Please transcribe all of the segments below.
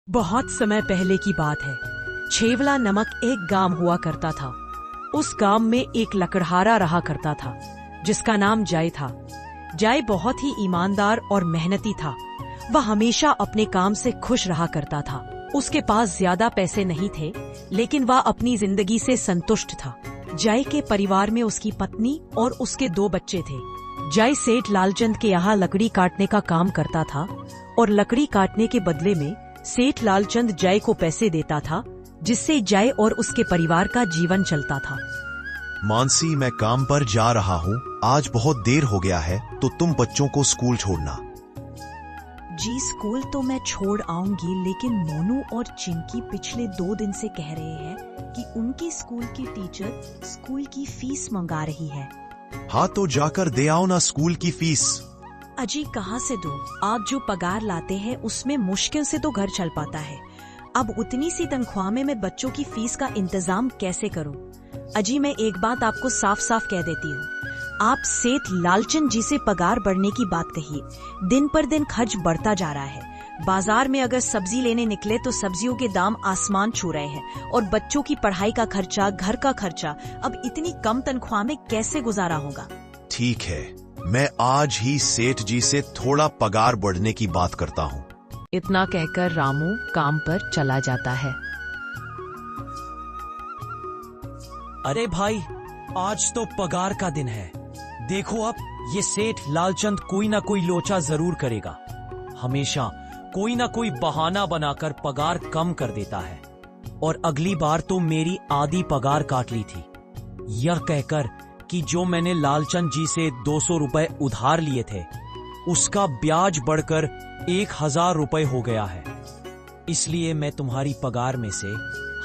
बहुत समय पहले की बात है। छेवला नमक एक गांव हुआ करता था। उस गांव में एक लकड़हारा रहा करता था जिसका नाम जय था। जय बहुत ही ईमानदार और मेहनती था। वह हमेशा अपने काम से खुश रहा करता था। उसके पास ज्यादा पैसे नहीं थे, लेकिन वह अपनी जिंदगी से संतुष्ट था। जय के परिवार में उसकी पत्नी और उसके 2 बच्चे थे। जय सेठ लालचंद के यहाँ लकड़ी काटने का काम करता था और लकड़ी काटने के बदले में सेठ लालचंद जय को पैसे देता था, जिससे जय और उसके परिवार का जीवन चलता था। मानसी, मैं काम पर जा रहा हूँ। आज बहुत देर हो गया है, तो तुम बच्चों को स्कूल छोड़ना। जी स्कूल तो मैं छोड़ आऊंगी, लेकिन मोनू और चिंकी पिछले 2 दिन से कह रहे हैं कि उनकी स्कूल की टीचर स्कूल की फीस मंगा रही है। हाँ, तो जाकर दे आओ ना स्कूल की फीस। अजी कहाँ से दूं? आप जो पगार लाते हैं उसमें मुश्किल से तो घर चल पाता है। अब उतनी सी तनख्वाह में मैं बच्चों की फीस का इंतजाम कैसे करूं? अजी मैं एक बात आपको साफ साफ कह देती हूँ, आप सेठ लालचंद जी से पगार बढ़ने की बात कहिए। दिन पर दिन खर्च बढ़ता जा रहा है। बाजार में अगर सब्जी लेने निकले तो सब्जियों के दाम आसमान छू रहे हैं, और बच्चों की पढ़ाई का खर्चा, घर का खर्चा, अब इतनी कम तनख्वाह में कैसे गुजारा होगा? ठीक है, मैं आज ही सेठ जी से थोड़ा पगार बढ़ने की बात करता हूँ। इतना कहकर रामू काम पर चला जाता है। अरे भाई, आज तो पगार का दिन है। देखो अब ये सेठ लालचंद कोई ना कोई लोचा जरूर करेगा। हमेशा कोई ना कोई बहाना बनाकर पगार कम कर देता है, और अगली बार तो मेरी आधी पगार काट ली थी, यह कहकर कि जो मैंने लालचंद जी से 200 रुपए उधार लिए थे उसका ब्याज बढ़कर 1000 रुपए हो गया है। इसलिए मैं तुम्हारी पगार में से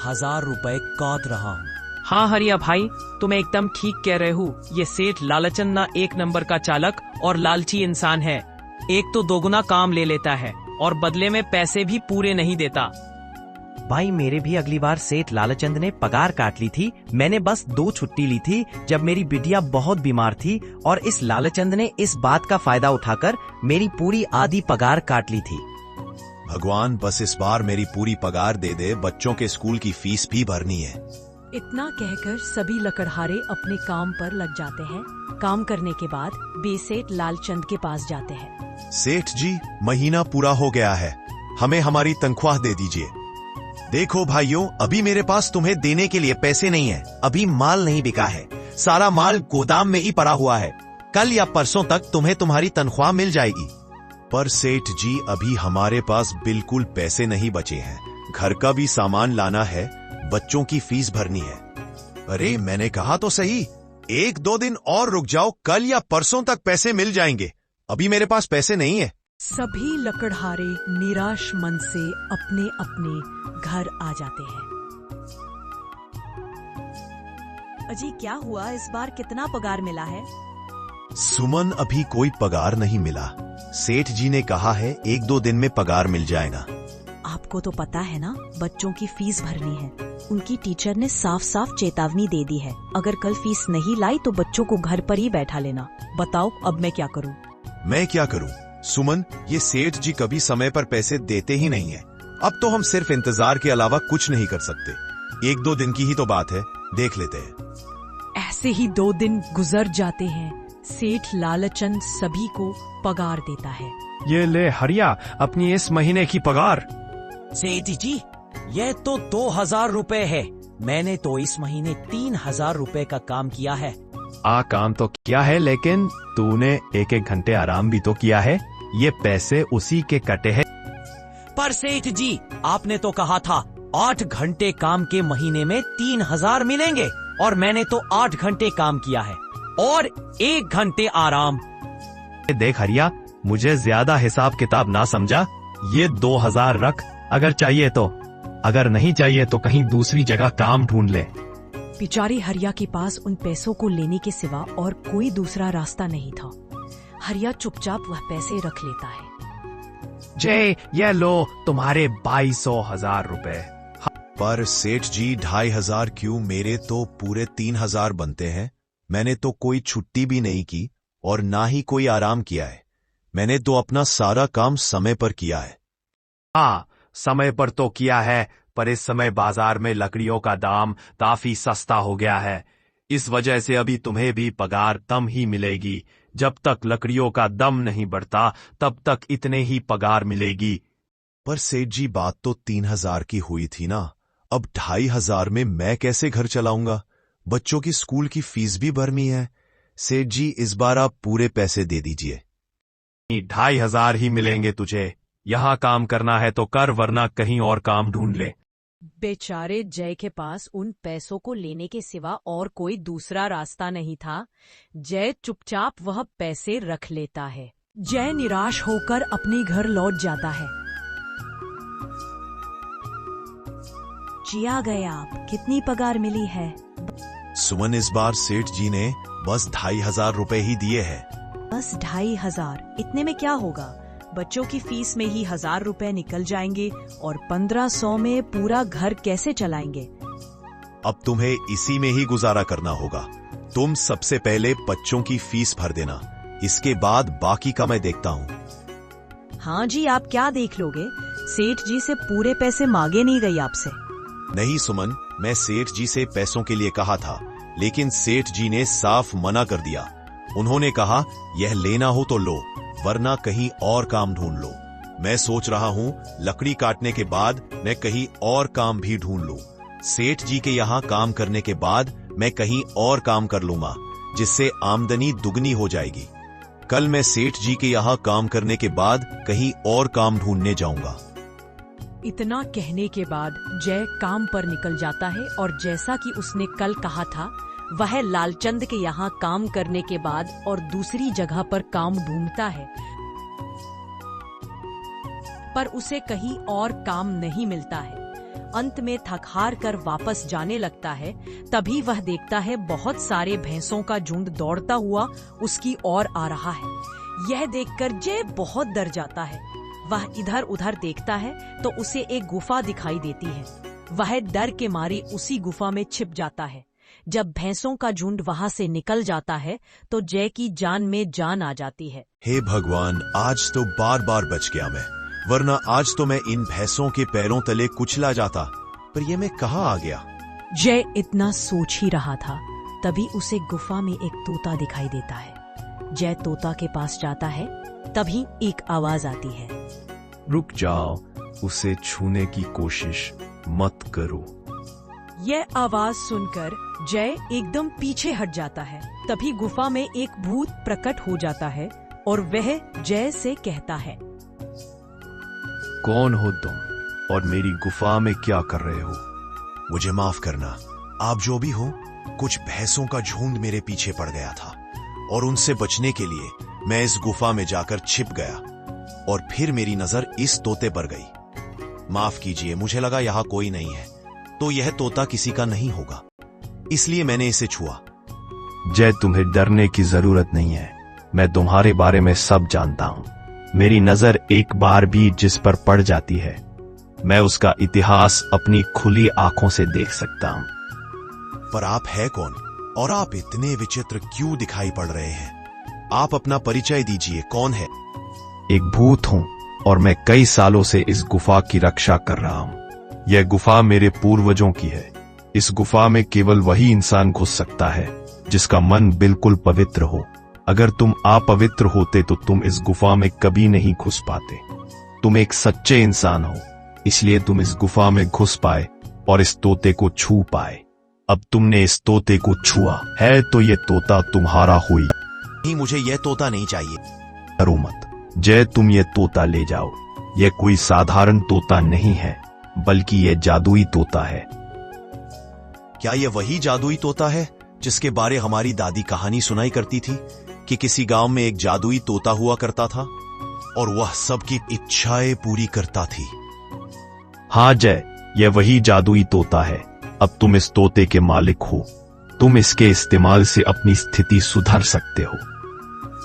1000 रुपए काट रहा हूँ। हाँ हरिया भाई, तुम एकदम ठीक कह रहे हो। ये सेठ लालचंद ना 1 नंबर का चालक और लालची इंसान है। एक तो दोगुना काम ले लेता है और बदले में पैसे भी पूरे नहीं देता। भाई मेरे भी अगली बार सेठ लालचंद ने पगार काट ली थी। मैंने बस 2 छुट्टी ली थी जब मेरी बिटिया बहुत बीमार थी, और इस लालचंद ने इस बात का फायदा उठाकर मेरी पूरी आधी पगार काट ली थी। भगवान बस इस बार मेरी पूरी पगार दे दे, बच्चों के स्कूल की फीस भी भरनी है। इतना कहकर सभी लकड़हारे अपने काम पर लग जाते हैं। काम करने के बाद वे सेठ लालचंद के पास जाते हैं। सेठ जी, महीना पूरा हो गया है, हमें हमारी तनख्वाह दे दीजिए। देखो भाइयों, अभी मेरे पास तुम्हें देने के लिए पैसे नहीं है। अभी माल नहीं बिका है, सारा माल गोदाम में ही पड़ा हुआ है। कल या परसों तक तुम्हें तुम्हारी तनख्वाह मिल जाएगी। पर सेठ जी, अभी हमारे पास बिल्कुल पैसे नहीं बचे हैं। घर का भी सामान लाना है, बच्चों की फीस भरनी है। अरे मैंने कहा तो सही, 1-2 दिन और रुक जाओ, कल या परसों तक पैसे मिल जाएंगे। अभी मेरे पास पैसे नहीं है। सभी लकड़हारे निराश मन से अपने अपने घर आ जाते हैं। अजी क्या हुआ, इस बार कितना पगार मिला है? सुमन, अभी कोई पगार नहीं मिला। सेठ जी ने कहा है 1-2 दिन में पगार मिल जाएगा। आपको तो पता है ना, बच्चों की फीस भरनी है। उनकी टीचर ने साफ साफ चेतावनी दे दी है, अगर कल फीस नहीं लाई तो बच्चों को घर पर ही बैठा लेना। बताओ अब मैं क्या करूं? मैं क्या करूं? सुमन, ये सेठ जी कभी समय पर पैसे देते ही नहीं है। अब तो हम सिर्फ इंतजार के अलावा कुछ नहीं कर सकते। 1-2 दिन की ही तो बात है, देख लेते हैं। ऐसे ही 2 दिन गुजर जाते हैं। सेठ लालचंद सभी को पगार देता है। ये ले हरिया, अपनी इस महीने की पगार। सेठ जी, यह तो 2000 रुपए है। मैंने तो इस महीने 3000 रुपए का काम किया है। काम तो किया है, लेकिन तूने 1-1 घंटे आराम भी तो किया है। ये पैसे उसी के कटे हैं। पर सेठ जी, आपने तो कहा था 8 घंटे काम के महीने में 3000 मिलेंगे, और मैंने तो 8 घंटे काम किया है और 1 घंटे आराम। देख हरिया, मुझे ज्यादा हिसाब किताब ना समझा। ये 2000 रख, अगर चाहिए तो। अगर नहीं चाहिए तो कहीं दूसरी जगह काम ढूंढ ले। बेचारी हरिया के पास उन पैसों को लेने के सिवा और कोई दूसरा रास्ता नहीं था। हरिया चुपचाप वह पैसे रख लेता है। जय, ये लो तुम्हारे 22,000 रुपए। पर सेठ जी, 2500 क्यों? मेरे तो पूरे 3000 बनते हैं। मैंने तो कोई छुट्टी भी नहीं की और ना ही कोई आराम किया है। मैंने तो अपना सारा काम समय पर किया है। हाँ, समय पर तो किया है, पर इस समय बाजार में लकड़ियों का दाम काफी सस्ता हो गया है। इस वजह से अभी तुम्हें भी पगार कम ही मिलेगी। जब तक लकड़ियों का दम नहीं बढ़ता तब तक इतने ही पगार मिलेगी। पर सेठ जी, बात तो 3,000 की हुई थी ना। अब 2,500 में मैं कैसे घर चलाऊंगा? बच्चों की स्कूल की फीस भी भरनी है। सेठ जी, इस बार आप पूरे पैसे दे दीजिए। 2,500 ही मिलेंगे तुझे। यहाँ काम करना है तो कर, वरना कहीं और काम ढूंढ ले। बेचारे जय के पास उन पैसों को लेने के सिवा और कोई दूसरा रास्ता नहीं था। जय चुपचाप वह पैसे रख लेता है। जय निराश होकर अपने घर लौट जाता है। जी आ गए आप, कितनी पगार मिली है? सुमन, इस बार सेठ जी ने बस 2,500 रुपए ही दिए हैं। बस 2,500? इतने में क्या होगा? बच्चों की फीस में ही 1,000 रुपए निकल जाएंगे और 1,500 में पूरा घर कैसे चलाएंगे? अब तुम्हें इसी में ही गुजारा करना होगा। तुम सबसे पहले बच्चों की फीस भर देना, इसके बाद बाकी का मैं देखता हूँ। हाँ जी, आप क्या देख लोगे? सेठ जी से पूरे पैसे मांगे नहीं गई आपसे? नहीं सुमन, मैं सेठ जी से पैसों के लिए कहा था, लेकिन सेठ जी ने साफ मना कर दिया। उन्होंने कहा, यह लेना हो तो लो, वरना कहीं और काम ढूंढ लो। मैं सोच रहा हूँ लकड़ी काटने के बाद मैं कहीं और काम भी ढूंढ लूं। सेठ जी के यहाँ काम करने के बाद मैं कहीं और काम कर लूंगा, जिससे आमदनी दुगनी हो जाएगी। कल मैं सेठ जी के यहाँ काम करने के बाद कहीं और काम ढूंढने जाऊंगा। इतना कहने के बाद जय काम पर निकल जाता है और जैसा कि उसने कल कहा था, वह लालचंद के यहाँ काम करने के बाद और दूसरी जगह पर काम ढूंढता है, पर उसे कहीं और काम नहीं मिलता है। अंत में थक हार कर वापस जाने लगता है। तभी वह देखता है बहुत सारे भैंसों का झुंड दौड़ता हुआ उसकी ओर आ रहा है। यह देखकर जय बहुत डर जाता है। वह इधर उधर देखता है तो उसे एक गुफा दिखाई देती है। वह डर के मारे उसी गुफा में छिप जाता है। जब भैंसों का झुंड वहां से निकल जाता है तो जय की जान में जान आ जाती है। हे भगवान, आज तो बार बार बच गया मैं, वरना आज तो मैं इन भैंसों के पैरों तले कुचला जाता। पर ये मैं कहाँ आ गया? जय इतना सोच ही रहा था, तभी उसे गुफा में एक तोता दिखाई देता है। जय तोता के पास जाता है, तभी एक आवाज आती है, रुक जाओ, उसे छूने की कोशिश मत करो। यह आवाज सुनकर जय एकदम पीछे हट जाता है। तभी गुफा में एक भूत प्रकट हो जाता है और वह जय से कहता है, कौन हो तुम और मेरी गुफा में क्या कर रहे हो? मुझे माफ करना, आप जो भी हो, कुछ भैंसों का झुंड मेरे पीछे पड़ गया था और उनसे बचने के लिए मैं इस गुफा में जाकर छिप गया और फिर मेरी नजर इस तोते पर गई। माफ कीजिए, मुझे लगा यहाँ कोई नहीं है, तो यह तोता किसी का नहीं होगा, इसलिए मैंने इसे छुआ। जय, तुम्हें डरने की जरूरत नहीं है। मैं तुम्हारे बारे में सब जानता हूँ। मेरी नजर एक बार भी जिस पर पड़ जाती है, मैं उसका इतिहास अपनी खुली आंखों से देख सकता हूँ। पर आप है कौन और आप इतने विचित्र क्यों दिखाई पड़ रहे हैं? आप अपना परिचय दीजिए, कौन है? एक भूत हूँ और मैं कई सालों से इस गुफा की रक्षा कर रहा हूँ। यह गुफा मेरे पूर्वजों की है। इस गुफा में केवल वही इंसान घुस सकता है जिसका मन बिल्कुल पवित्र हो। अगर तुम अपवित्र होते तो तुम इस गुफा में कभी नहीं घुस पाते। तुम एक सच्चे इंसान हो, इसलिए तुम इस गुफा में घुस पाए और इस तोते को छू पाए। अब तुमने इस तोते को छुआ है तो ये तोता तुम्हारा हुई। नहीं, मुझे यह तोता नहीं चाहिए। डरो मत जय, तुम ये तोता ले जाओ। यह कोई साधारण तोता नहीं है, बल्कि यह जादुई तोता है। क्या यह वही जादुई तोता है जिसके बारे हमारी दादी कहानी सुनाई करती थी कि किसी गांव में एक जादुई तोता हुआ करता था और वह सबकी इच्छाएं पूरी करता थी? हाँ जय, यह वही जादुई तोता है। अब तुम इस तोते के मालिक हो। तुम इसके इस्तेमाल से अपनी स्थिति सुधार सकते हो।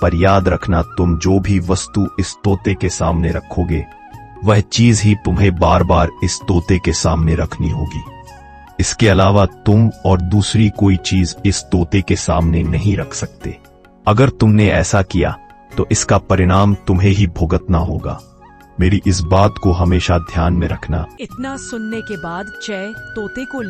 पर याद रखना, तुम जो भी वस्तु इस तोते के सामने रखोगे, वह चीज ही तुम्हें बार बार इस तोते के सामने रखनी होगी। इसके अलावा तुम और दूसरी कोई चीज इस तोते के सामने नहीं रख सकते। अगर तुमने ऐसा किया तो इसका परिणाम तुम्हें ही भुगतना होगा। मेरी इस बात को हमेशा ध्यान में रखना। इतना सुनने के बाद जय तोते को